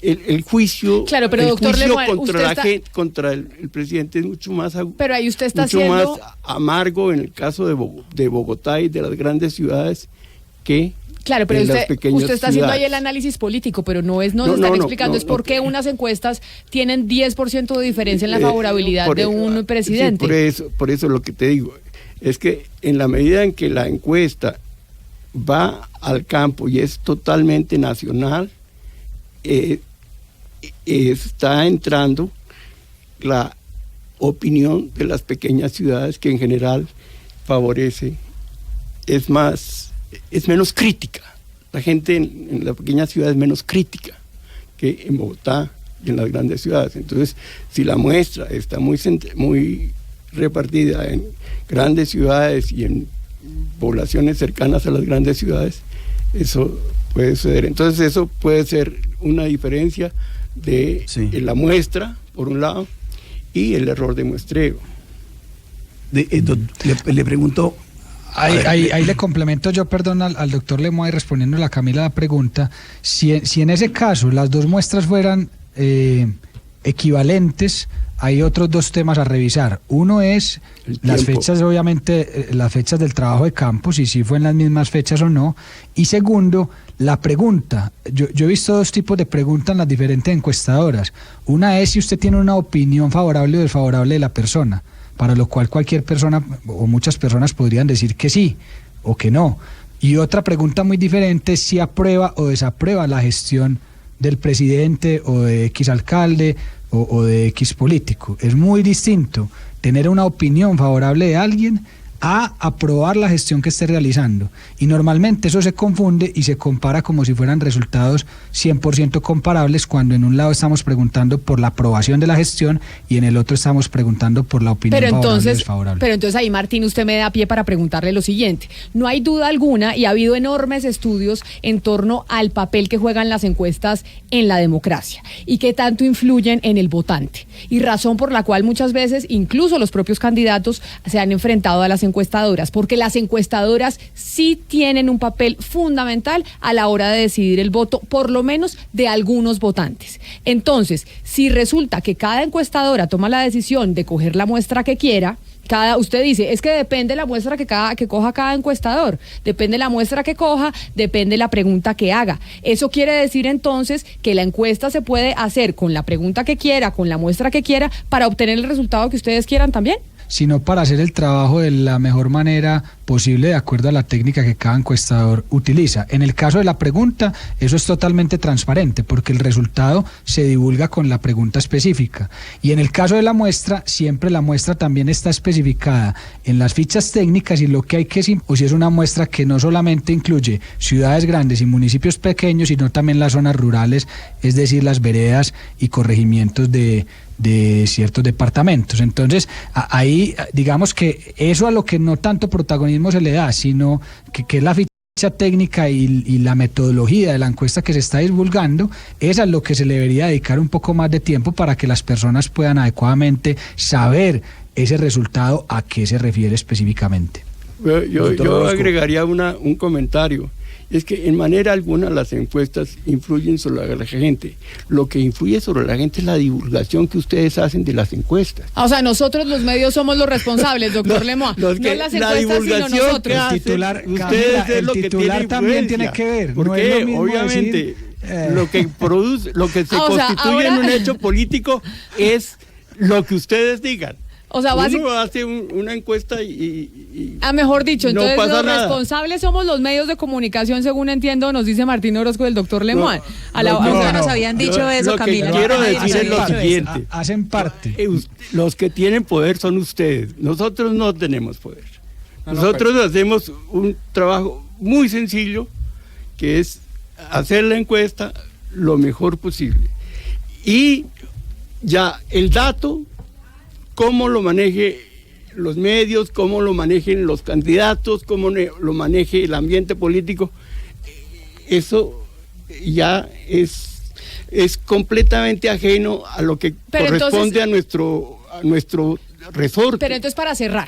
el juicio. Claro, pero doctor Lemoine, contra el presidente es mucho más, pero ahí usted está mucho más amargo en el caso de Bogotá y de las grandes ciudades que claro, pero usted está ciudades. haciendo ahí el análisis político, pero no están explicando es por qué unas encuestas tienen 10% de diferencia en la favorabilidad de un presidente. Sí, por eso lo que te digo es que en la medida en que la encuesta va al campo y es totalmente nacional, está entrando la opinión de las pequeñas ciudades, que en general favorece, es menos crítica. La gente en la pequeña ciudad es menos crítica que en Bogotá y en las grandes ciudades. Entonces, si la muestra está muy repartida en grandes ciudades y en poblaciones cercanas a las grandes ciudades, eso puede suceder. Entonces, eso puede ser una diferencia de la muestra, por un lado, y el error de muestreo. Le pregunto... Ahí le complemento yo, perdón, al doctor Lemoine, respondiendo a Camila la pregunta. Si en ese caso las dos muestras fueran equivalentes, hay otros dos temas a revisar. Uno es las fechas, obviamente, las fechas del trabajo de campo, si fue en las mismas fechas o no. Y segundo, la pregunta. Yo he visto dos tipos de preguntas en las diferentes encuestadoras. Una es si usted tiene una opinión favorable o desfavorable de la persona, para lo cual cualquier persona o muchas personas podrían decir que sí o que no. Y otra pregunta muy diferente es si aprueba o desaprueba la gestión del presidente o de X alcalde o de X político. Es muy distinto tener una opinión favorable de alguien a aprobar la gestión que esté realizando. Y normalmente eso se confunde y se compara como si fueran resultados 100% comparables, cuando en un lado estamos preguntando por la aprobación de la gestión y en el otro estamos preguntando por la opinión favorable o desfavorable. Pero entonces ahí, Martín, usted me da pie para preguntarle lo siguiente. No hay duda alguna, y ha habido enormes estudios en torno al papel que juegan las encuestas en la democracia y que tanto influyen en el votante. Y razón por la cual muchas veces incluso los propios candidatos se han enfrentado a las encuestadoras, porque las encuestadoras sí tienen un papel fundamental a la hora de decidir el voto, por lo menos de algunos votantes. Entonces, si resulta que cada encuestadora toma la decisión de coger la muestra que quiera, usted dice, es que depende la muestra que coja cada encuestador, depende la muestra que coja, depende la pregunta que haga. Eso quiere decir entonces que la encuesta se puede hacer con la pregunta que quiera, con la muestra que quiera, para obtener el resultado que ustedes quieran también, sino para hacer el trabajo de la mejor manera posible de acuerdo a la técnica que cada encuestador utiliza. En el caso de la pregunta, eso es totalmente transparente porque el resultado se divulga con la pregunta específica. Y en el caso de la muestra, siempre la muestra también está especificada en las fichas técnicas, y lo que hay que o si es una muestra que no solamente incluye ciudades grandes y municipios pequeños, sino también las zonas rurales, es decir, las veredas y corregimientos de ciertos departamentos. Entonces, ahí digamos que eso a lo que no tanto protagonismo se le da, sino que es la ficha técnica y la metodología de la encuesta que se está divulgando, es a lo que se le debería dedicar un poco más de tiempo para que las personas puedan adecuadamente saber ese resultado a qué se refiere específicamente. Yo agregaría un comentario. Es que en manera alguna las encuestas influyen sobre la gente. Lo que influye sobre la gente es la divulgación que ustedes hacen de las encuestas. O sea, nosotros los medios somos los responsables, doctor Lemoa. No las encuestas, sino nosotros. El titular, Camila, el titular también tiene que ver. Porque no obviamente lo que produce, lo que se constituye en un hecho político es lo que ustedes digan. O sea, uno hace una encuesta y mejor dicho, no entonces pasa los nada. Responsables somos los medios de comunicación, según entiendo, nos dice Martín Orozco del doctor Lemoa. Nos habían dicho eso, Camila. Lo que quiero decir es lo siguiente. Hacen parte. Los que tienen poder son ustedes. Nosotros no tenemos poder. Nosotros hacemos un trabajo muy sencillo, que es hacer la encuesta lo mejor posible. Y ya el dato, cómo lo maneje los medios, cómo lo manejen los candidatos, cómo lo maneje el ambiente político, eso ya es completamente ajeno a lo que corresponde entonces, a nuestro resorte. Pero entonces para cerrar,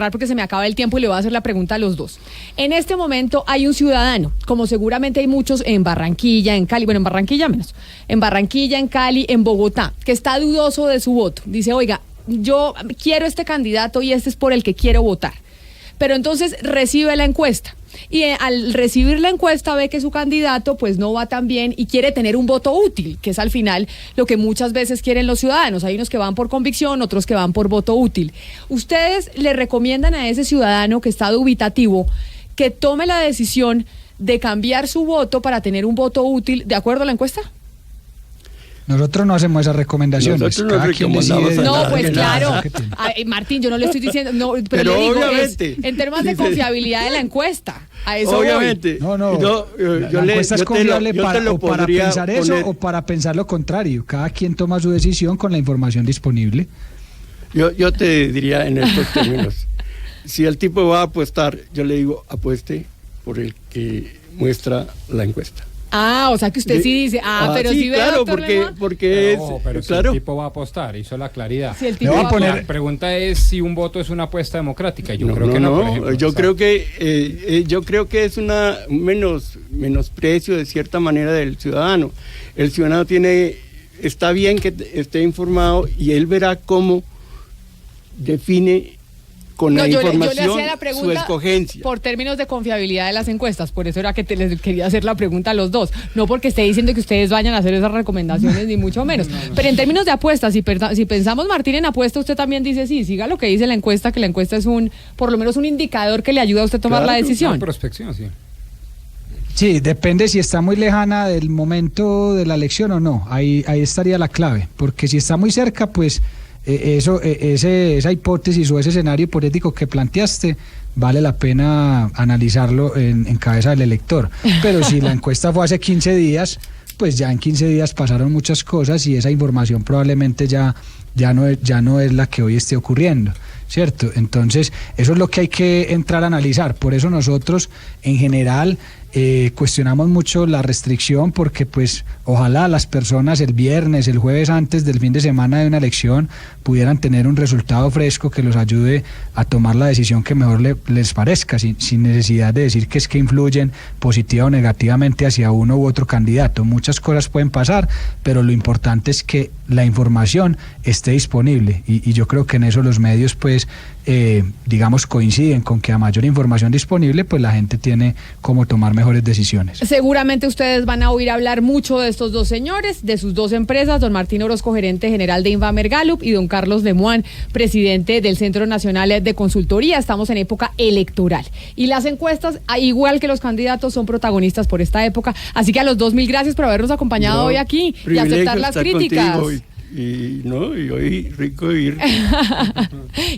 porque se me acaba el tiempo y le voy a hacer la pregunta a los dos. En este momento hay un ciudadano, como seguramente hay muchos en Barranquilla, en Cali, bueno, en Barranquilla menos, en Barranquilla, en Cali, en Bogotá, que está dudoso de su voto. Dice, oiga, yo quiero este candidato y este es por el que quiero votar. Pero entonces recibe la encuesta y al recibir la encuesta ve que su candidato pues no va tan bien y quiere tener un voto útil, que es al final lo que muchas veces quieren los ciudadanos. Hay unos que van por convicción, otros que van por voto útil. ¿Ustedes le recomiendan a ese ciudadano que está dubitativo que tome la decisión de cambiar su voto para tener un voto útil de acuerdo a la encuesta? Nosotros no hacemos esas recomendaciones. Nosotros no recomendamos No, pues claro. Ay, Martín, yo no le estoy diciendo, no, pero le digo, obviamente, en términos de confiabilidad de la encuesta. A eso obviamente. voy. La encuesta es confiable para pensar eso o para pensar lo contrario. Cada quien toma su decisión con la información disponible. Yo te diría en estos términos. Si el tipo va a apostar, yo le digo, apueste por el que muestra la encuesta. O sea que usted sí dice, pero sí, ve, claro, doctor porque pero claro. Si el tipo va a apostar, hizo la claridad. Si el tipo va a poner... La pregunta es si un voto es una apuesta democrática. Yo creo que no, por ejemplo. Yo creo que es un menosprecio de cierta manera del ciudadano. El ciudadano está bien que esté informado y él verá cómo define con la información yo le hacía la pregunta su escogencia. Por términos de confiabilidad de las encuestas, por eso era que les quería hacer la pregunta a los dos, no porque esté diciendo que ustedes vayan a hacer esas recomendaciones ni mucho menos, pero en términos de apuestas, si pensamos, Martín, en apuesta, usted también dice sí, siga lo que dice la encuesta, que la encuesta es por lo menos un indicador que le ayuda a usted a tomar la decisión. Una prospección, sí. Sí, depende si está muy lejana del momento de la elección o no, ahí estaría la clave, porque si está muy cerca, pues esa hipótesis o ese escenario hipotético que planteaste vale la pena analizarlo en cabeza del elector. Pero si la encuesta fue hace 15 días, pues ya en 15 días pasaron muchas cosas y esa información probablemente ya no es la que hoy esté ocurriendo, ¿cierto? Entonces, eso es lo que hay que entrar a analizar. Por eso nosotros, en general, cuestionamos mucho la restricción, porque pues ojalá las personas el viernes, el jueves antes del fin de semana de una elección pudieran tener un resultado fresco que los ayude a tomar la decisión que mejor les parezca, sin necesidad de decir que es que influyen positiva o negativamente hacia uno u otro candidato. Muchas cosas pueden pasar, pero lo importante es que la información esté disponible, y yo creo que en eso los medios pues digamos coinciden con que a mayor información disponible pues la gente tiene cómo tomar mejores decisiones. Seguramente ustedes van a oír hablar mucho de estos dos señores, de sus dos empresas, don Martín Orozco, gerente general de Invamer Gallup, y don Carlos Lemoine, presidente del Centro Nacional de Consultoría. Estamos en época electoral y las encuestas, igual que los candidatos, son protagonistas por esta época. Así que a los dos, mil gracias por habernos acompañado hoy aquí y aceptar las críticas. Y hoy rico ir.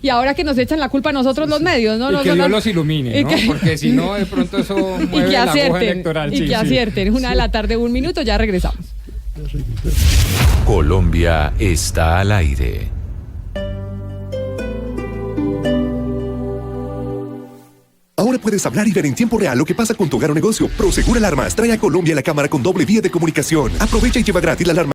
Y ahora que nos echan la culpa a nosotros los medios, ¿no? Y que Dios los ilumine, ¿no? Porque si no, de pronto eso mueve la aguja electoral. Y que acierten. 1:00 p.m, 1 minuto, ya regresamos. Colombia está al aire. Ahora puedes hablar y ver en tiempo real lo que pasa con tu hogar o negocio. Prosegur Alarmas trae a Colombia la cámara con doble vía de comunicación. Aprovecha y lleva gratis la alarma